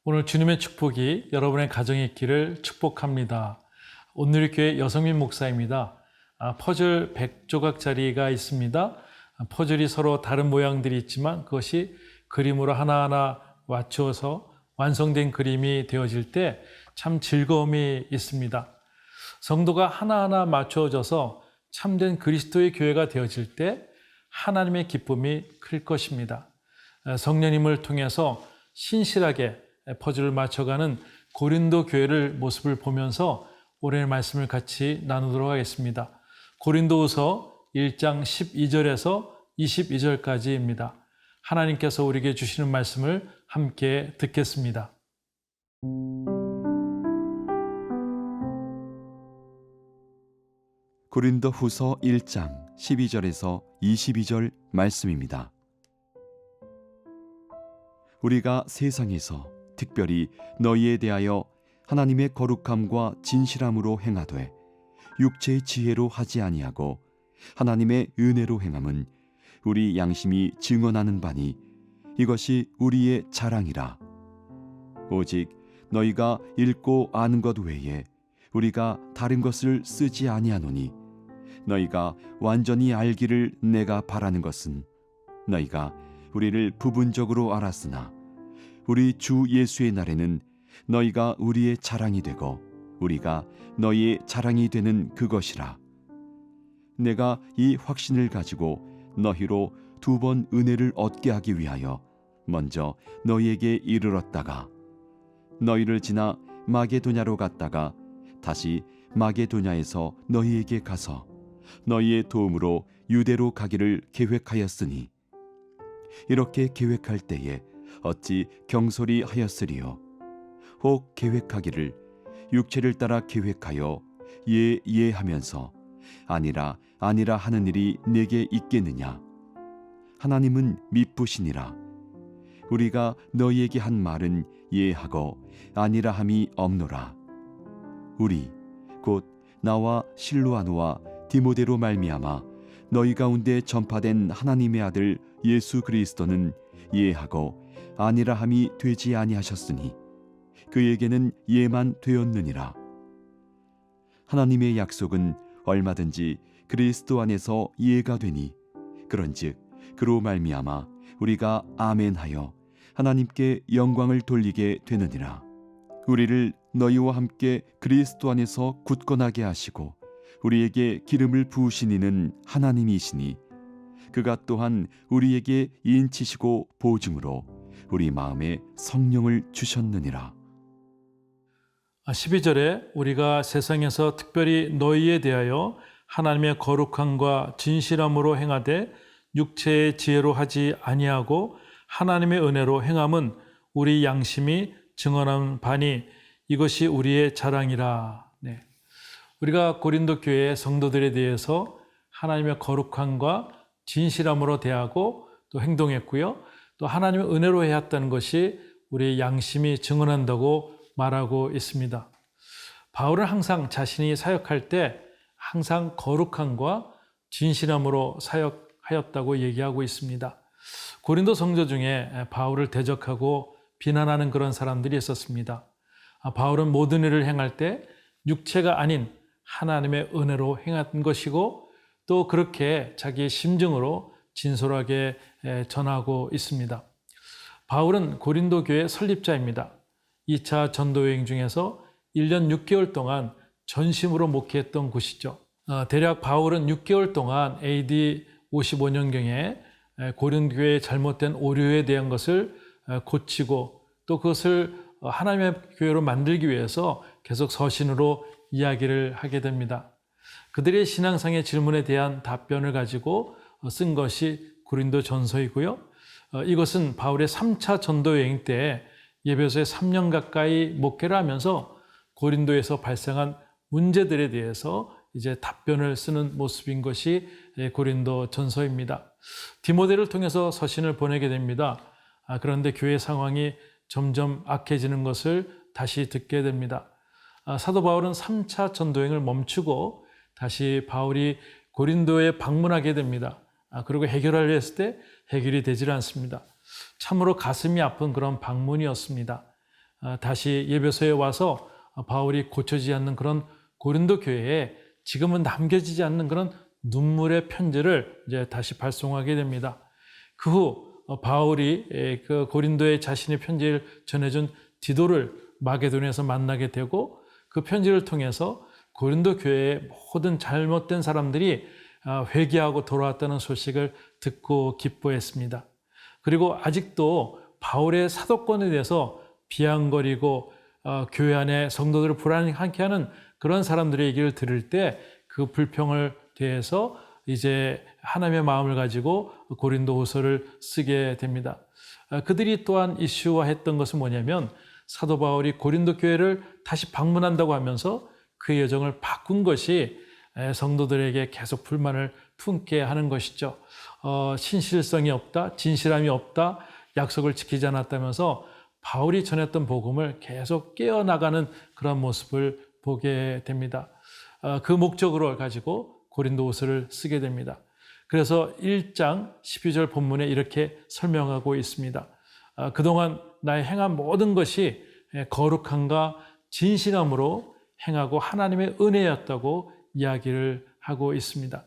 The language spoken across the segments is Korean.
오늘 주님의 축복이 여러분의 가정에 있기를 축복합니다. 오늘의 교회 여성민 목사입니다. 퍼즐 100조각짜리가 있습니다. 퍼즐이 서로 다른 모양들이 있지만 그것이 그림으로 하나하나 맞추어서 완성된 그림이 되어질 때 참 즐거움이 있습니다. 성도가 하나하나 맞추어져서 참된 그리스도의 교회가 되어질 때 하나님의 기쁨이 클 것입니다. 성령님을 통해서 신실하게 퍼즐을 맞춰가는 고린도 교회를 모습을 보면서 오늘의 말씀을 같이 나누도록 하겠습니다. 고린도후서 1장 12절에서 22절까지입니다. 하나님께서 우리에게 주시는 말씀을 함께 듣겠습니다. 고린도후서 1장 12절에서 22절 말씀입니다. 우리가 세상에서 특별히 너희에 대하여 하나님의 거룩함과 진실함으로 행하되 육체의 지혜로 하지 아니하고 하나님의 은혜로 행함은 우리 양심이 증언하는 바니 이것이 우리의 자랑이라. 오직 너희가 읽고 아는 것 외에 우리가 다른 것을 쓰지 아니하노니 너희가 완전히 알기를 내가 바라는 것은 너희가 우리를 부분적으로 알았으나 우리 주 예수의 날에는 너희가 우리의 자랑이 되고 우리가 너희의 자랑이 되는 그것이라. 내가 이 확신을 가지고 너희로 2번 은혜를 얻게 하기 위하여 먼저 너희에게 이르렀다가 너희를 지나 마게도냐로 갔다가 다시 마게도냐에서 너희에게 가서 너희의 도움으로 유대로 가기를 계획하였으니 이렇게 계획할 때에 어찌 경솔히 하였으리요. 혹 계획하기를 육체를 따라 계획하여 예하면서 아니라 하는 일이 내게 있겠느냐. 하나님은 미쁘시니라. 우리가 너희에게 한 말은 예하고 아니라 함이 없노라. 우리 곧 나와 실로아노와 디모데로 말미암아 너희 가운데 전파된 하나님의 아들 예수 그리스도는 예하고 아니라 함이 되지 아니하셨으니 그에게는 예만 되었느니라. 하나님의 약속은 얼마든지 그리스도 안에서 예가 되니 그런즉 그로 말미암아 우리가 아멘하여 하나님께 영광을 돌리게 되느니라. 우리를 너희와 함께 그리스도 안에서 굳건하게 하시고 우리에게 기름을 부으신 이는 하나님이시니 그가 또한 우리에게 인치시고 보증으로 우리 마음에 성령을 주셨느니라. 12절에 우리가 세상에서 특별히 너희에 대하여 하나님의 거룩함과 진실함으로 행하되 육체의 지혜로 하지 아니하고 하나님의 은혜로 행함은 우리 양심이 증언한 바니 이것이 우리의 자랑이라. 네. 우리가 고린도 교회의 성도들에 대해서 하나님의 거룩함과 진실함으로 대하고 또 행동했고요. 또 하나님의 은혜로 해왔다는 것이 우리의 양심이 증언한다고 말하고 있습니다. 바울은 항상 자신이 사역할 때 항상 거룩함과 진실함으로 사역하였다고 얘기하고 있습니다. 고린도 성도 중에 바울을 대적하고 비난하는 그런 사람들이 있었습니다. 바울은 모든 일을 행할 때 육체가 아닌 하나님의 은혜로 행한 것이고 또 그렇게 자기의 심증으로 진솔하게 전하고 있습니다. 바울은 고린도 교회 설립자입니다. 2차 전도여행 중에서 1년 6개월 동안 전심으로 목회했던 곳이죠. 대략 바울은 6개월 동안 AD 55년경에 고린도 교회의 잘못된 오류에 대한 것을 고치고 또 그것을 하나님의 교회로 만들기 위해서 계속 서신으로 이야기를 하게 됩니다. 그들의 신앙상의 질문에 대한 답변을 가지고 쓴 것이 고린도 전서이고요. 이것은 바울의 3차 전도 여행 때 예배소에 3년 가까이 목회를 하면서 고린도에서 발생한 문제들에 대해서 이제 답변을 쓰는 모습인 것이 고린도 전서입니다. 디모데를 통해서 서신을 보내게 됩니다. 그런데 교회 상황이 점점 악해지는 것을 다시 듣게 됩니다. 사도 바울은 3차 전도여행을 멈추고 다시 바울이 고린도에 방문하게 됩니다. 그리고 해결하려 했을 때 해결이 되질 않습니다. 참으로 가슴이 아픈 그런 방문이었습니다. 다시 예배소에 와서 바울이 고쳐지지 않는 그런 고린도 교회에 지금은 남겨지지 않는 그런 눈물의 편지를 이제 다시 발송하게 됩니다. 그 후 바울이 그 고린도에 자신의 편지를 전해준 디도를 마게도니아에서 만나게 되고 그 편지를 통해서 고린도 교회의 모든 잘못된 사람들이 회개하고 돌아왔다는 소식을 듣고 기뻐했습니다. 그리고 아직도 바울의 사도권에 대해서 비아냥거리고 교회 안에 성도들을 불안하게 하는 그런 사람들의 얘기를 들을 때 그 불평을 대해서 이제 하나님의 마음을 가지고 고린도후서를 쓰게 됩니다. 그들이 또한 이슈화했던 것은 뭐냐면 사도 바울이 고린도 교회를 다시 방문한다고 하면서 그 여정을 바꾼 것이 성도들에게 계속 불만을 품게 하는 것이죠. 신실성이 없다, 진실함이 없다, 약속을 지키지 않았다면서 바울이 전했던 복음을 계속 깨어나가는 그런 모습을 보게 됩니다. 그 목적으로 가지고 고린도후서를 쓰게 됩니다. 그래서 1장 12절 본문에 이렇게 설명하고 있습니다. 그동안 나의 행한 모든 것이 거룩함과 진실함으로 행하고 하나님의 은혜였다고 이야기를 하고 있습니다.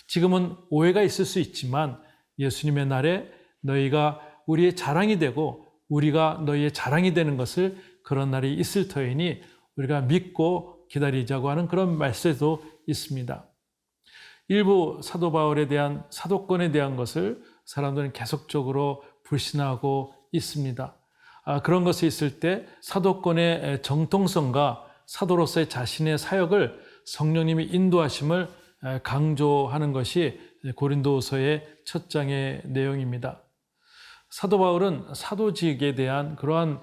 지금은 오해가 있을 수 있지만 예수님의 날에 너희가 우리의 자랑이 되고 우리가 너희의 자랑이 되는 것을 그런 날이 있을 터이니 우리가 믿고 기다리자고 하는 그런 말씀도 있습니다. 일부 사도 바울에 대한 사도권에 대한 것을 사람들은 계속적으로 불신하고 있습니다. 그런 것이 있을 때 사도권의 정통성과 사도로서의 자신의 사역을 성령님이 인도하심을 강조하는 것이 고린도후서의 첫 장의 내용입니다. 사도 바울은 사도직에 대한 그러한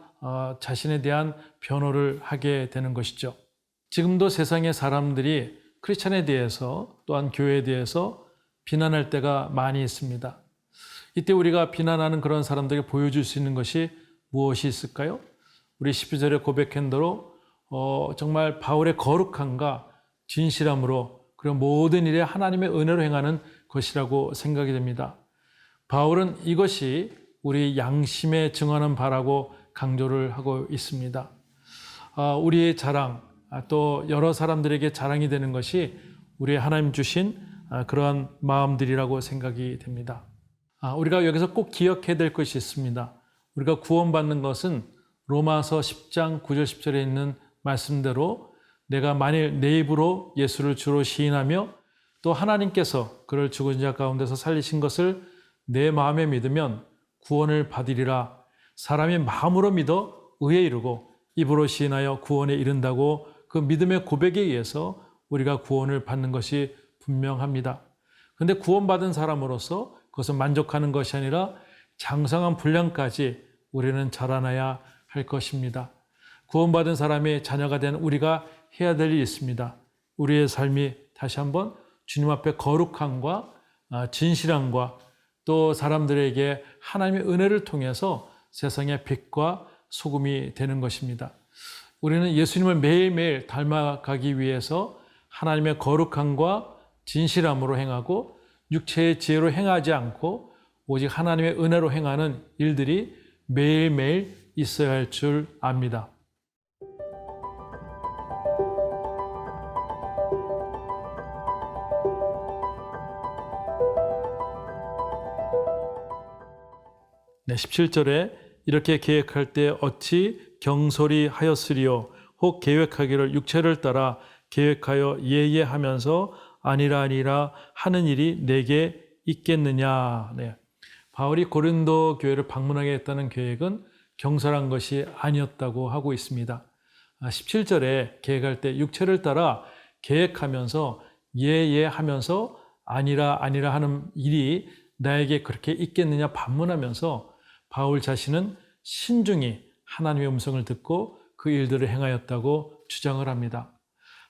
자신에 대한 변호를 하게 되는 것이죠. 지금도 세상의 사람들이 크리스찬에 대해서 또한 교회에 대해서 비난할 때가 많이 있습니다. 이때 우리가 비난하는 그런 사람들에게 보여줄 수 있는 것이 무엇이 있을까요? 우리 12절에 고백한 대로 정말 바울의 거룩함과 진실함으로 그리고 모든 일에 하나님의 은혜로 행하는 것이라고 생각이 됩니다. 바울은 이것이 우리 양심에 증언하는 바라고 강조를 하고 있습니다. 우리의 자랑, 또 여러 사람들에게 자랑이 되는 것이 우리 하나님 주신 그러한 마음들이라고 생각이 됩니다. 우리가 여기서 꼭 기억해야 될 것이 있습니다. 우리가 구원받는 것은 로마서 10장 9절 10절에 있는 말씀대로 내가 만일 내 입으로 예수를 주로 시인하며 또 하나님께서 그를 죽은 자 가운데서 살리신 것을 내 마음에 믿으면 구원을 받으리라. 사람이 마음으로 믿어 의에 이르고 입으로 시인하여 구원에 이른다고 그 믿음의 고백에 의해서 우리가 구원을 받는 것이 분명합니다. 그런데 구원받은 사람으로서 그것은 만족하는 것이 아니라 장성한 분량까지 우리는 자라나야 할 것입니다. 구원받은 사람의 자녀가 된 우리가 해야 될 일이 있습니다. 우리의 삶이 다시 한번 주님 앞에 거룩함과 진실함과 또 사람들에게 하나님의 은혜를 통해서 세상의 빛과 소금이 되는 것입니다. 우리는 예수님을 매일매일 닮아가기 위해서 하나님의 거룩함과 진실함으로 행하고 육체의 지혜로 행하지 않고 오직 하나님의 은혜로 행하는 일들이 매일매일 있어야 할 줄 압니다. 네, 17절에 이렇게 계획할 때 어찌 경솔히 하였으리요 혹 계획하기를 육체를 따라 계획하여 예예하면서 아니라 하는 일이 내게 있겠느냐. 네. 바울이 고린도 교회를 방문하게 했다는 계획은 경솔한 것이 아니었다고 하고 있습니다. 17절에 계획할 때 육체를 따라 계획하면서 예예하면서 아니라 하는 일이 나에게 그렇게 있겠느냐 반문하면서 바울 자신은 신중히 하나님의 음성을 듣고 그 일들을 행하였다고 주장을 합니다.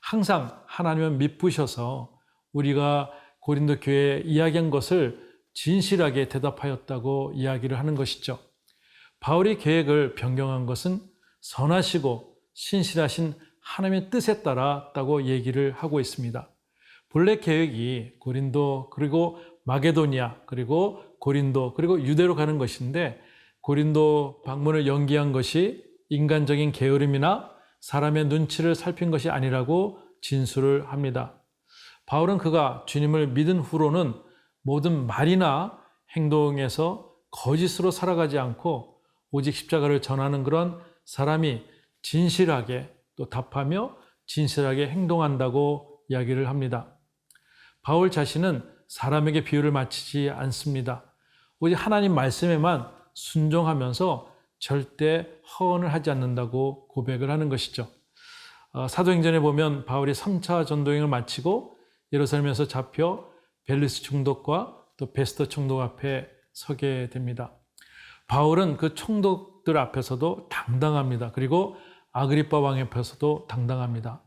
항상 하나님은 미쁘셔서 우리가 고린도 교회에 이야기한 것을 진실하게 대답하였다고 이야기를 하는 것이죠. 바울이 계획을 변경한 것은 선하시고 신실하신 하나님의 뜻에 따랐다고 얘기를 하고 있습니다. 본래 계획이 고린도 그리고 마게도니아 그리고 고린도 그리고 유대로 가는 것인데 고린도 방문을 연기한 것이 인간적인 게으름이나 사람의 눈치를 살핀 것이 아니라고 진술을 합니다. 바울은 그가 주님을 믿은 후로는 모든 말이나 행동에서 거짓으로 살아가지 않고 오직 십자가를 전하는 그런 사람이 진실하게 또 답하며 진실하게 행동한다고 이야기를 합니다. 바울 자신은 사람에게 비유를 맞추지 않습니다. 오직 하나님 말씀에만 순종하면서 절대 허언을 하지 않는다고 고백을 하는 것이죠. 사도행전에 보면 바울이 3차 전도행을 마치고 예루살렘에서 잡혀 벨리스 총독과 또 베스터 총독 앞에 서게 됩니다. 바울은 그 총독들 앞에서도 당당합니다. 그리고 아그리빠 왕 앞에서도 당당합니다.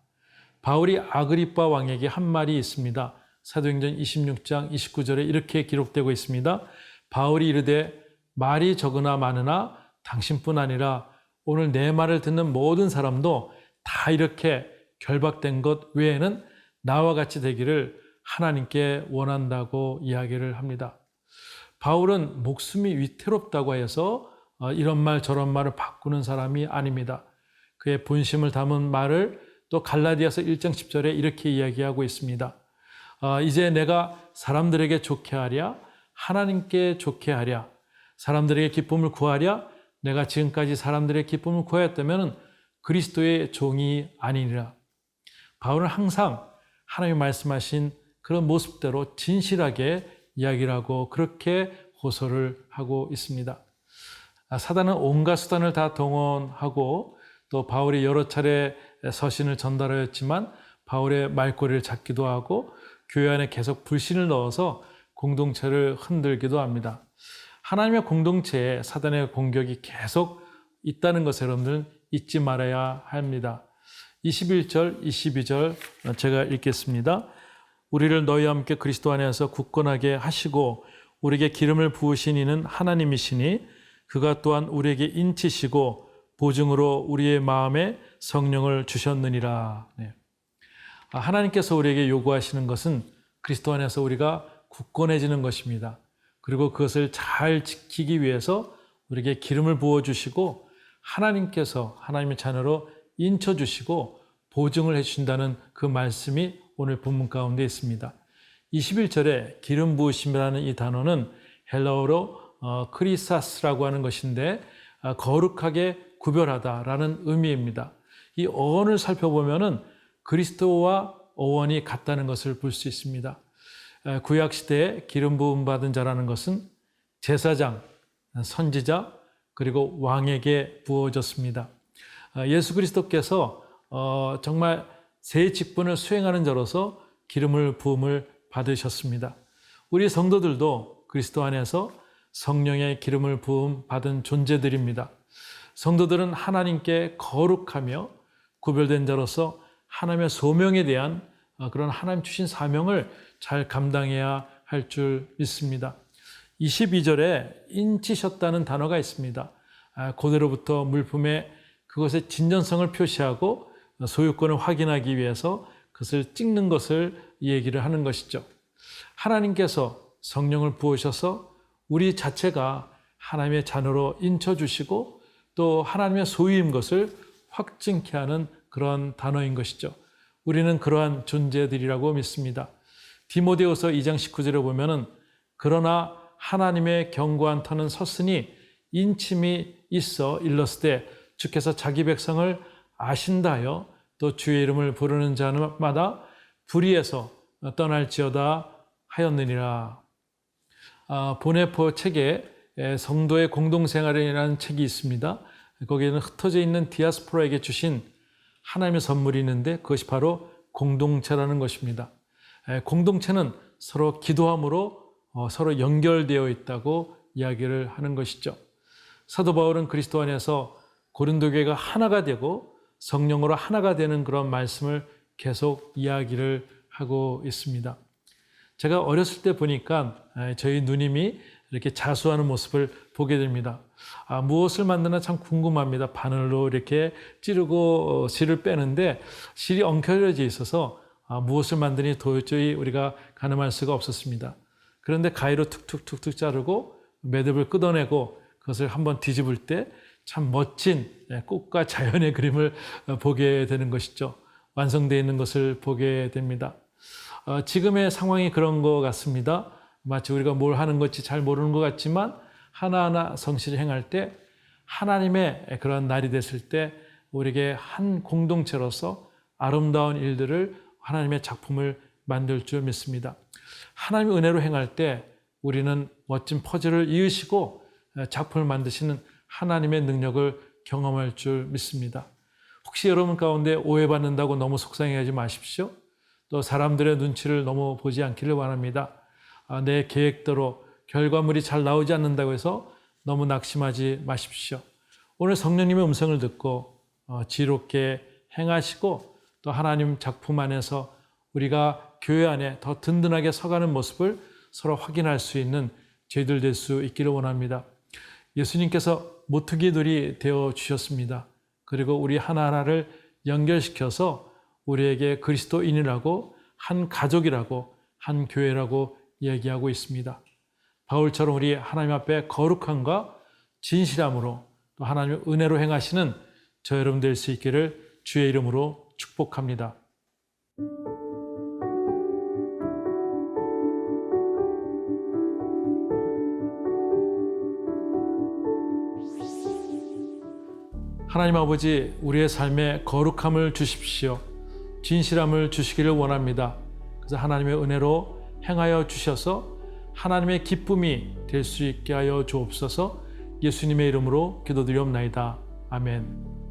바울이 아그리빠 왕에게 한 말이 있습니다. 사도행전 26장 29절에 이렇게 기록되고 있습니다. 바울이 이르되 말이 적으나 많으나 당신뿐 아니라 오늘 내 말을 듣는 모든 사람도 다 이렇게 결박된 것 외에는 나와 같이 되기를 하나님께 원한다고 이야기를 합니다. 바울은 목숨이 위태롭다고 해서 이런 말 저런 말을 바꾸는 사람이 아닙니다. 그의 본심을 담은 말을 또 갈라디아서 1장 10절에 이렇게 이야기하고 있습니다. 이제 내가 사람들에게 좋게 하랴 하나님께 좋게 하랴 사람들에게 기쁨을 구하랴 내가 지금까지 사람들의 기쁨을 구하였다면 그리스도의 종이 아니니라. 바울은 항상 하나님이 말씀하신 그런 모습대로 진실하게 이야기를 하고 그렇게 호소를 하고 있습니다. 사단은 온갖 수단을 다 동원하고 또 바울이 여러 차례 서신을 전달하였지만 바울의 말꼬리를 잡기도 하고 교회 안에 계속 불신을 넣어서 공동체를 흔들기도 합니다. 하나님의 공동체에 사단의 공격이 계속 있다는 것을 여러분들은 잊지 말아야 합니다. 21절, 22절 제가 읽겠습니다. 우리를 너희와 함께 그리스도 안에서 굳건하게 하시고 우리에게 기름을 부으신 이는 하나님이시니 그가 또한 우리에게 인치시고 보증으로 우리의 마음에 성령을 주셨느니라. 네. 하나님께서 우리에게 요구하시는 것은 그리스도 안에서 우리가 굳건해지는 것입니다. 그리고 그것을 잘 지키기 위해서 우리에게 기름을 부어주시고 하나님께서 하나님의 자녀로 인쳐주시고 보증을 해주신다는 그 말씀이 오늘 본문 가운데 있습니다. 21절에 기름 부으심이라는 이 단어는 헬라어로 크리사스라고 하는 것인데 거룩하게 구별하다라는 의미입니다. 이 어원을 살펴보면은 그리스도와 어원이 같다는 것을 볼 수 있습니다. 구약 시대에 기름 부음 받은 자라는 것은 제사장, 선지자 그리고 왕에게 부어졌습니다. 예수 그리스도께서 정말 세 직분을 수행하는 자로서 기름을 부음을 받으셨습니다. 우리 성도들도 그리스도 안에서 성령의 기름을 부음 받은 존재들입니다. 성도들은 하나님께 거룩하며 구별된 자로서 하나님의 소명에 대한 그런 하나님 주신 사명을 잘 감당해야 할 줄 믿습니다. 22절에 인치셨다는 단어가 있습니다. 그대로부터 물품의 그것의 진전성을 표시하고 소유권을 확인하기 위해서 그것을 찍는 것을 얘기를 하는 것이죠. 하나님께서 성령을 부으셔서 우리 자체가 하나님의 자녀로 인쳐주시고 또 하나님의 소유인 것을 확증케 하는 그런 단어인 것이죠. 우리는 그러한 존재들이라고 믿습니다. 디모데후서 2장 19절에 보면은 그러나 하나님의 견고한 터는 섰으니 인침이 있어 일렀을 때 주께서 자기 백성을 아신다 하여 또 주의 이름을 부르는 자마다 불의에서 떠날지어다 하였느니라. 보네포 책에 성도의 공동생활이라는 책이 있습니다. 거기에는 흩어져 있는 디아스포라에게 주신 하나님의 선물이 있는데 그것이 바로 공동체라는 것입니다. 공동체는 서로 기도함으로 서로 연결되어 있다고 이야기를 하는 것이죠. 사도 바울은 그리스도 안에서 고린도 교회가 하나가 되고 성령으로 하나가 되는 그런 말씀을 계속 이야기를 하고 있습니다. 제가 어렸을 때 보니까 저희 누님이 이렇게 자수하는 모습을 보게 됩니다. 무엇을 만드나 참 궁금합니다. 바늘로 이렇게 찌르고 실을 빼는데 실이 엉켜져 있어서 무엇을 만드니 도저히 우리가 가늠할 수가 없었습니다. 그런데 가위로 툭툭툭툭 자르고 매듭을 끊어내고 그것을 한번 뒤집을 때 참 멋진 꽃과 자연의 그림을 보게 되는 것이죠. 완성되어 있는 것을 보게 됩니다. 지금의 상황이 그런 것 같습니다. 마치 우리가 뭘 하는 것이 잘 모르는 것 같지만 하나하나 성실히 행할 때 하나님의 그런 날이 됐을 때 우리에게 한 공동체로서 아름다운 일들을 하나님의 작품을 만들 줄 믿습니다. 하나님의 은혜로 행할 때 우리는 멋진 퍼즐을 이으시고 작품을 만드시는 하나님의 능력을 경험할 줄 믿습니다. 혹시 여러분 가운데 오해받는다고 너무 속상해하지 마십시오. 또 사람들의 눈치를 너무 보지 않기를 원합니다. 내 계획대로 결과물이 잘 나오지 않는다고 해서 너무 낙심하지 마십시오. 오늘 성령님의 음성을 듣고 지혜롭게 행하시고 또 하나님 작품 안에서 우리가 교회 안에 더 든든하게 서가는 모습을 서로 확인할 수 있는 저희들 될 수 있기를 원합니다. 예수님께서 모퉁이돌이 되어 주셨습니다. 그리고 우리 하나하나를 연결시켜서 우리에게 그리스도인이라고 한 가족이라고 한 교회라고 얘기하고 있습니다. 바울처럼 우리 하나님 앞에 거룩함과 진실함으로 또 하나님의 은혜로 행하시는 저 여러분 될 수 있기를 주의 이름으로 축복합니다. 하나님 아버지, 우리의 삶에 거룩함을 주십시오. 진실함을 주시기를 원합니다. 그래서 하나님의 은혜로 행하여 주셔서 하나님의 기쁨이 될 수 있게 하여 주옵소서. 예수님의 이름으로 기도드리옵나이다. 아멘.